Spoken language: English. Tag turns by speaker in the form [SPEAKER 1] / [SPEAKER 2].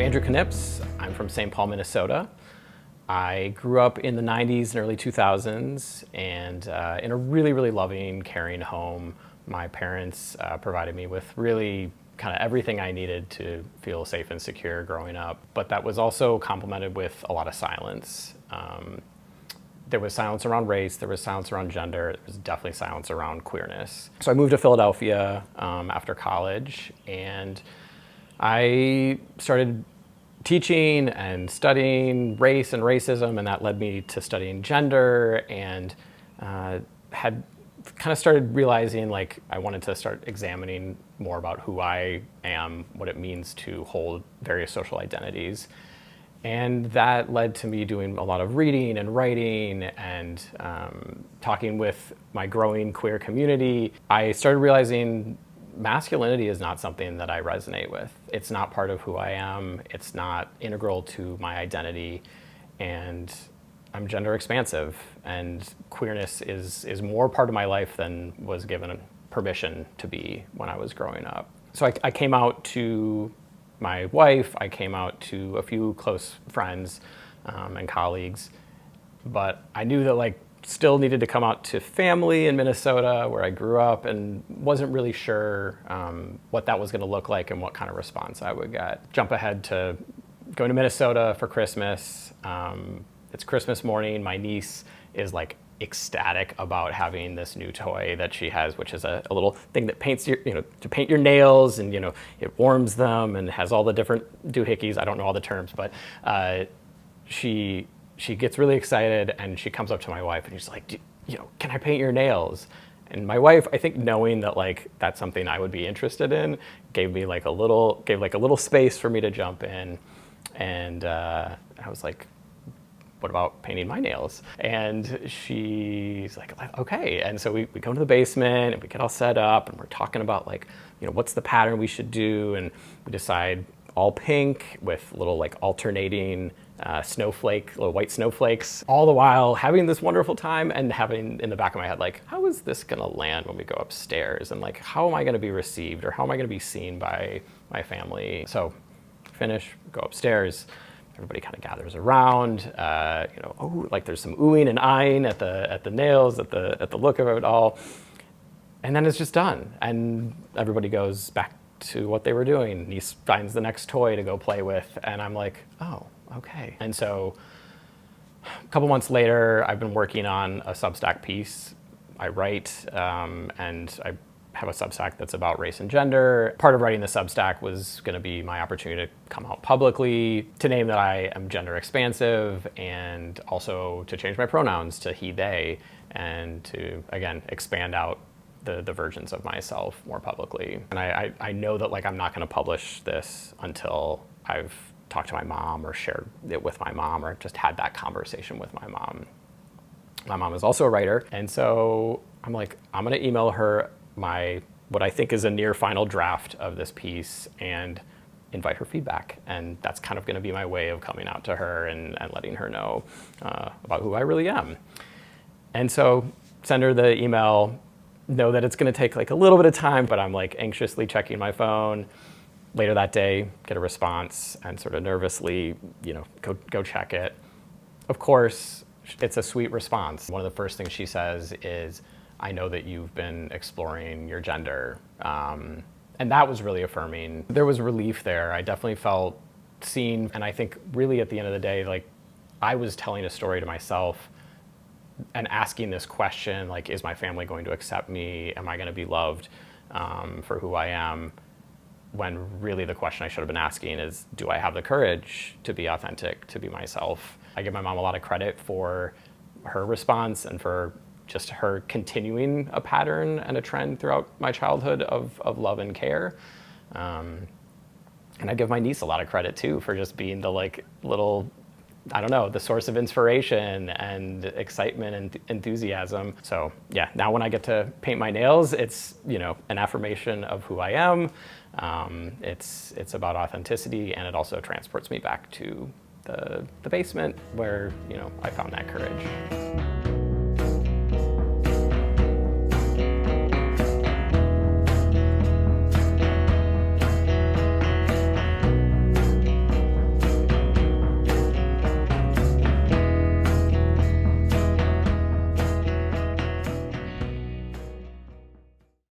[SPEAKER 1] Andrew Knips. I'm from St. Paul, Minnesota. I grew up in the 90s and early 2000s and in a really, really loving, caring home. My parents provided me with really kind of everything I needed to feel safe and secure growing up. But that was also complemented with a lot of silence. There was silence around race, there was silence around gender, there was definitely silence around queerness. So I moved to Philadelphia after college, and I started teaching and studying race and racism, and that led me to studying gender, and had kind of started realizing like I wanted to start examining more about who I am, what it means to hold various social identities. And that led to me doing a lot of reading and writing and talking with my growing queer community. I started realizing masculinity is not something that I resonate with. It's not part of who I am. It's not integral to my identity. And I'm gender expansive, and queerness is more part of my life than was given permission to be when I was growing up. So I came out to my wife, I came out to a few close friends and colleagues, but I knew that like still needed to come out to family in Minnesota where I grew up, and wasn't really sure what that was going to look like and what kind of response I would get. Jump ahead to going to Minnesota for Christmas. It's Christmas morning. My niece is like ecstatic about having this new toy that she has, which is a little thing that paints your, to paint your nails, and it warms them and has all the different doohickeys. I don't know all the terms, but she gets really excited, and she comes up to my wife and she's like, can I paint your nails? And my wife, I think knowing that like that's something I would be interested in, gave like a little space for me to jump in, and I was like, what about painting my nails? And she's like, okay. And so we go to the basement and we get all set up, and we're talking about like, what's the pattern we should do? And we decide all pink with little like alternating little white snowflakes, all the while having this wonderful time and having in the back of my head, like, how is this gonna land when we go upstairs? And like, how am I gonna be received, or how am I gonna be seen by my family? So finish, go upstairs. Everybody kind of gathers around, like there's some oohing and eyeing at the nails, at the look of it all, and then it's just done, and everybody goes back to what they were doing. Niece finds the next toy to go play with, and I'm like, oh, okay. And so a couple months later, I've been working on a Substack piece. I write, and I have a Substack that's about race and gender. Part of writing the Substack was going to be my opportunity to come out publicly, to name that I am gender expansive, and also to change my pronouns to he, they, and to, again, expand out the versions of myself more publicly. And I know that like I'm not going to publish this until I've talked to my mom or shared it with my mom, or just had that conversation with my mom. My mom is also a writer, and so I'm like, I'm going to email her what I think is a near final draft of this piece and invite her feedback. And that's kind of going to be my way of coming out to her and letting her know about who I really am. And so send her the email, know that it's going to take like a little bit of time, but I'm like anxiously checking my phone. Later that day, get a response and sort of nervously, go check it. Of course, it's a sweet response. One of the first things she says is, I know that you've been exploring your gender. And that was really affirming. There was relief there. I definitely felt seen. And I think really at the end of the day, like I was telling a story to myself and asking this question, like, is my family going to accept me? Am I going to be loved for who I am? When really the question I should have been asking is, do I have the courage to be authentic, to be myself? I give my mom a lot of credit for her response and for just her continuing a pattern and a trend throughout my childhood of love and care. And I give my niece a lot of credit too for just being the like little, I don't know, the source of inspiration and excitement and enthusiasm. So yeah, now when I get to paint my nails, it's, an affirmation of who I am. It's about authenticity, and it also transports me back to the basement where, I found that courage.